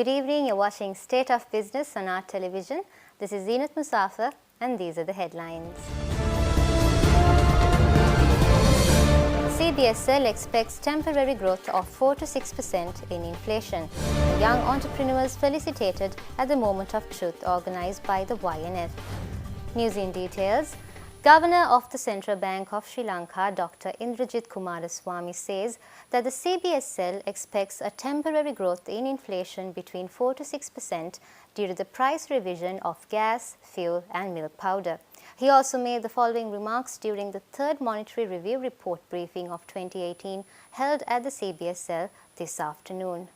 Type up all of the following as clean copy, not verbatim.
Good evening, you're watching State of Business on our television. This is Zeenat Musafir and these are the headlines. CBSL expects temporary growth of 4 to 6% in inflation. Young entrepreneurs felicitated at the Moment of Truth organised by the YNF. News in details. Governor of the Central Bank of Sri Lanka, Dr. Indrajit Kumaraswamy, says that the CBSL expects a temporary growth in inflation between 4 to 6% due to the price revision of gas, fuel and milk powder. He also made the following remarks during the third Monetary Review Report briefing of 2018 held at the CBSL this afternoon.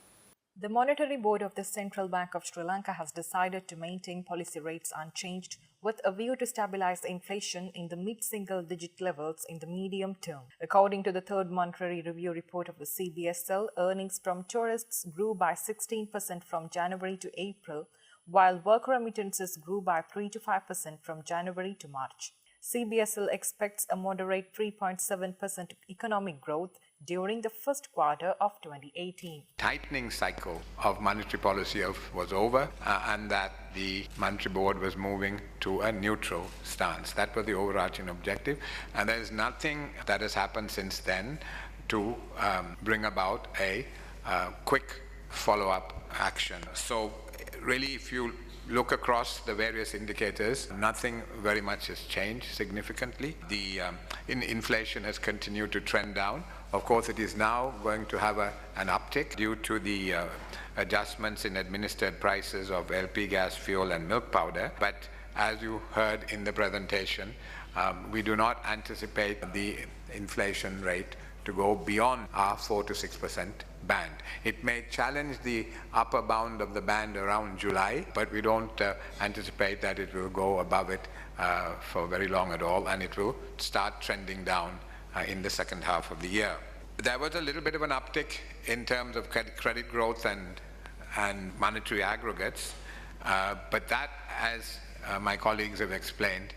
The Monetary Board of the Central Bank of Sri Lanka has decided to maintain policy rates unchanged with a view to stabilize inflation in the mid-single-digit levels in the medium term. According to the third Monetary Review Report of the CBSL, earnings from tourists grew by 16% from January to April, while worker remittances grew by 3 to 5% from January to March. CBSL expects a moderate 3.7% economic growth during the first quarter of 2018. Tightening cycle of monetary policy was over and that the Monetary Board was moving to a neutral stance. That was the overarching objective, and there is nothing that has happened since then to bring about a quick follow-up action. So really, if you look across the various indicators, nothing very much has changed significantly. The inflation has continued to trend down. Of course, it is now going to have an uptick due to the adjustments in administered prices of LP gas, fuel and milk powder. But as you heard in the presentation, we do not anticipate the inflation rate to go beyond our 4 to 6% band. It may challenge the upper bound of the band around July, but we don't anticipate that it will go above it for very long at all, and it will start trending down in the second half of the year. There was a little bit of an uptick in terms of credit growth and monetary aggregates, but that, as my colleagues have explained,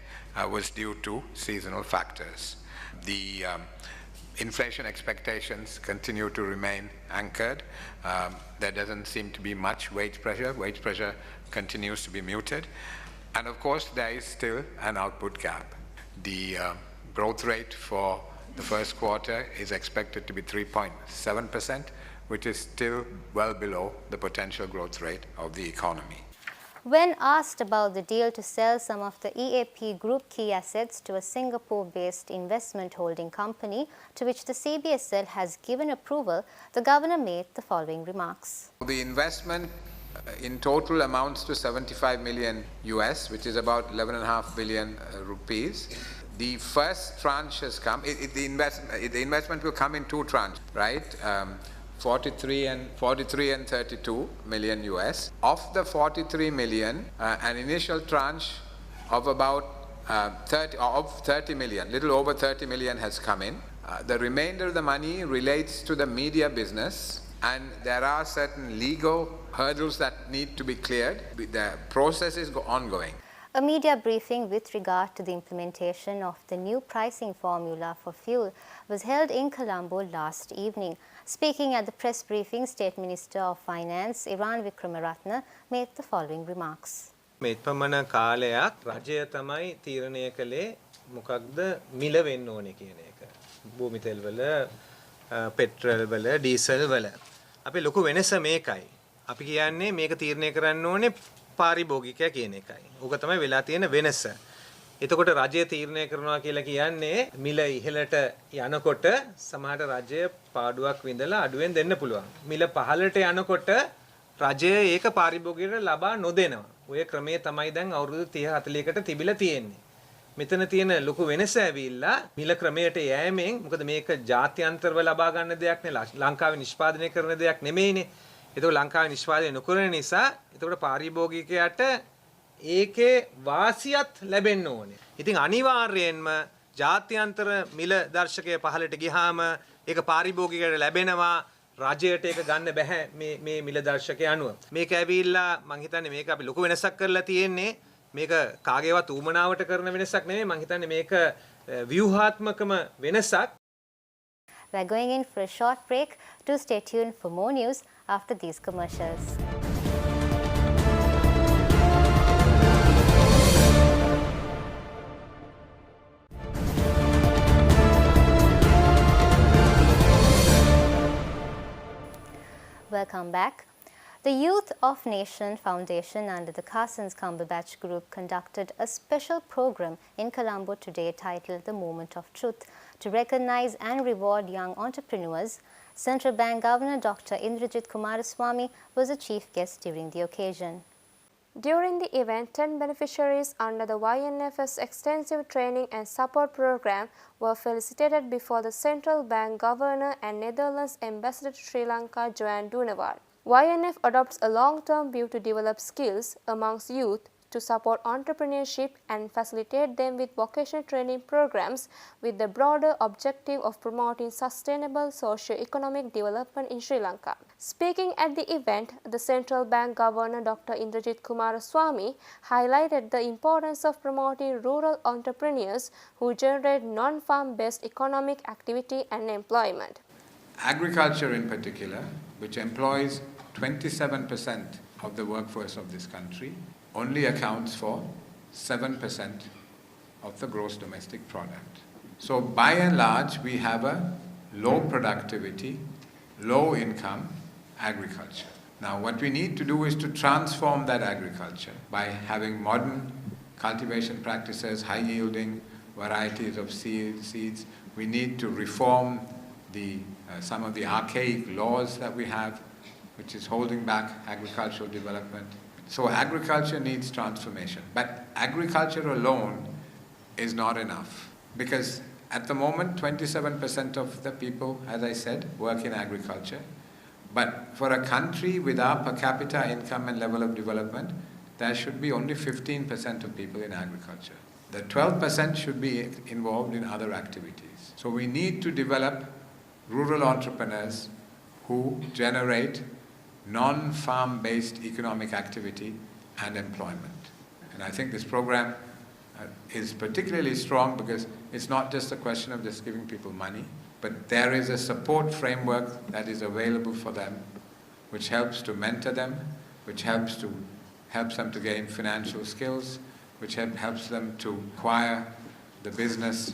was due to seasonal factors. The inflation expectations continue to remain anchored. There doesn't seem to be much wage pressure. Wage pressure continues to be muted. And of course, there is still an output gap. The growth rate for the first quarter is expected to be 3.7%, which is still well below the potential growth rate of the economy. When asked about the deal to sell some of the EAP Group key assets to a Singapore-based investment holding company, to which the CBSL has given approval, the governor made the following remarks. The investment in total amounts to 75 million US, which is about 11.5 billion rupees. The first tranche has come. The investment will come in two tranches, right? 43 and 32 million US. Of the 43 million, an initial tranche of about 30 million, little over 30 million has come in. The remainder of the money relates to the media business, and there are certain legal hurdles that need to be cleared. The process is ongoing. A media briefing with regard to the implementation of the new pricing formula for fuel was held in Colombo last evening. Speaking at the press briefing, State Minister of Finance Iran Wickramaratne made the following remarks. මෙත්පමණ කාලයක් රජය තමයි තීරණය කළේ මොකක්ද මිල වෙන්න ඕනේ කියන එක. භූමි තෙල් වල, පෙට්‍රල් වල, ඩීසල් වල. අපි ලොකු වෙනස මේකයි. අපි කියන්නේ මේක තීරණය කරන්න ඕනේ පාරිභෝගිකයා කියන එකයි. ඕක තමයි වෙලා තියෙන වෙනස. එතකොට රජය තීරණය කරනවා කියලා කියන්නේ මිල ඉහළට යනකොට සමහර රජය පාඩුවක් විඳලා අඩුවෙන් දෙන්න පුළුවන්. මිල පහළට යනකොට රජය ඒක පාරිභෝගිකයට ලබා නොදෙනවා. ඔය ක්‍රමයේ තමයි දැන් අවුරුදු 30 40කට තිබිලා තියෙන්නේ. මෙතන තියෙන ලොකු වෙනස ඇවිල්ලා මිල ක්‍රමයට යෑමෙන් මොකද මේක ජාත්‍යන්තරව ලබා ගන්න දෙයක් නේ ලංකාවේ නිෂ්පාදනය කරන දෙයක් නෙමෙයිනේ. ඒක ලංකාවේ නිෂ්පාදනය නොකරන නිසා එතකොට පාරිභෝගිකයාට ඒකේ වාසියත් ලැබෙන්න ඕනේ. ඉතින් අනිවාර්යයෙන්ම ජාත්‍යන්තර මිල දර්ශකය පහළට ගියාම ඒක පාරිභෝගිකයට ලැබෙනවා. රජයට ඒක ගන්න බෑ මේ මිල දර්ශකය අනුව. මේක ඇවිල්ලා මං හිතන්නේ මේක අපි ලොකු වෙනසක් කරලා තියෙන්නේ. මේක කාගේවත් ඌමනාවට කරන වෙනසක් නෙමෙයි. මං හිතන්නේ මේක ව්‍යුහාත්මකම වෙනසක්. We're going in for a short break. Do stay tuned for more news after these commercials. Welcome back. The Youth of Nation Foundation under the Carson's Cumberbatch Group conducted a special program in Colombo today titled The Moment of Truth to recognize and reward young entrepreneurs. Central Bank Governor Dr. Indrajit Kumaraswamy was a chief guest during the occasion. During the event, 10 beneficiaries under the YNF's extensive training and support program were felicitated before the Central Bank Governor and Netherlands Ambassador to Sri Lanka, Johan Dunewald. YNF adopts a long-term view to develop skills amongst youth to support entrepreneurship and facilitate them with vocational training programs with the broader objective of promoting sustainable socio-economic development in Sri Lanka. Speaking at the event, the Central Bank Governor Dr. Indrajit Kumaraswamy highlighted the importance of promoting rural entrepreneurs who generate non-farm based economic activity and employment. Agriculture in particular, which employs 27% of the workforce of this country, only accounts for 7% of the gross domestic product. So by and large, we have a low productivity, low income agriculture. Now what we need to do is to transform that agriculture by having modern cultivation practices, high yielding varieties of seeds. We need to reform some of the archaic laws that we have, which is holding back agricultural development. So agriculture needs transformation. But agriculture alone is not enough, because at the moment 27% of the people, as I said, work in agriculture. But for a country with our per capita income and level of development, there should be only 15% of people in agriculture. The 12% should be involved in other activities. So we need to develop rural entrepreneurs who generate non-farm based economic activity and employment. And I think this program is particularly strong because it's not just a question of just giving people money, but there is a support framework that is available for them, which helps to mentor them, which helps them to gain financial skills, which helps them to acquire the business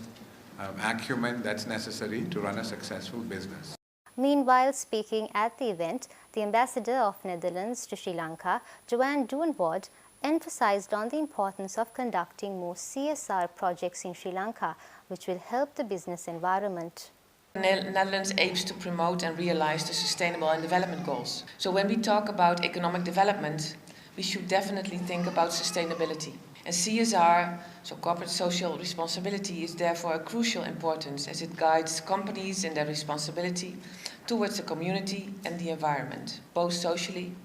acumen that's necessary to run a successful business. Meanwhile, speaking at the event, the Ambassador of Netherlands to Sri Lanka, Johan Dunewald, emphasized on the importance of conducting more CSR projects in Sri Lanka, which will help the business environment. The Netherlands aims to promote and realize the sustainable and development goals. So when we talk about economic development, we should definitely think about sustainability. And CSR, so corporate social responsibility, is therefore of crucial importance as it guides companies in their responsibility towards the community and the environment, both socially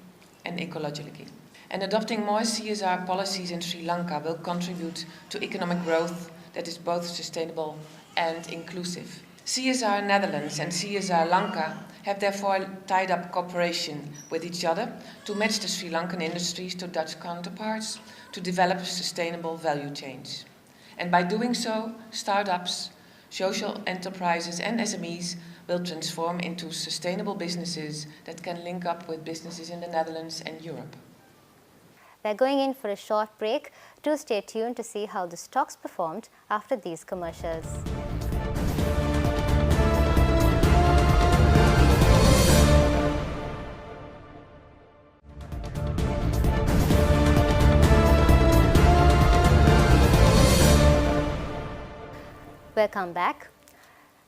and ecologically. And adopting more CSR policies in Sri Lanka will contribute to economic growth that is both sustainable and inclusive. CSR Netherlands and CSR Lanka have therefore tied up cooperation with each other to match the Sri Lankan industries to Dutch counterparts to develop sustainable value chains. And by doing so, startups, social enterprises and SMEs will transform into sustainable businesses that can link up with businesses in the Netherlands and Europe. We're going in for a short break. Do stay tuned to see how the stocks performed after these commercials. Welcome back.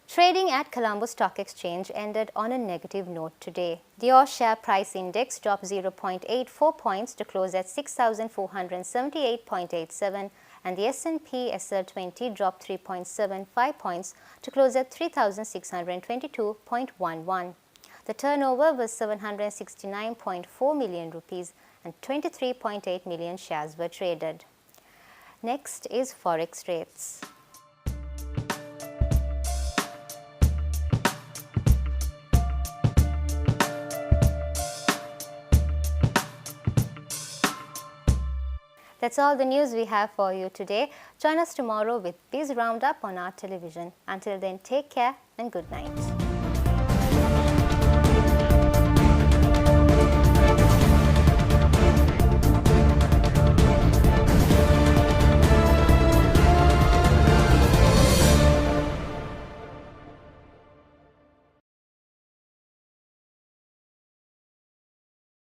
Trading at Colombo Stock Exchange ended on a negative note today. The all-share price index dropped 0.84 points to close at 6,478.87, and the S&P SL20 dropped 3.75 points to close at 3,622.11. The turnover was 769.4 million rupees and 23.8 million shares were traded. Next is Forex rates. That's all the news we have for you today. Join us tomorrow with Biz Roundup on our television. Until then, take care and good night.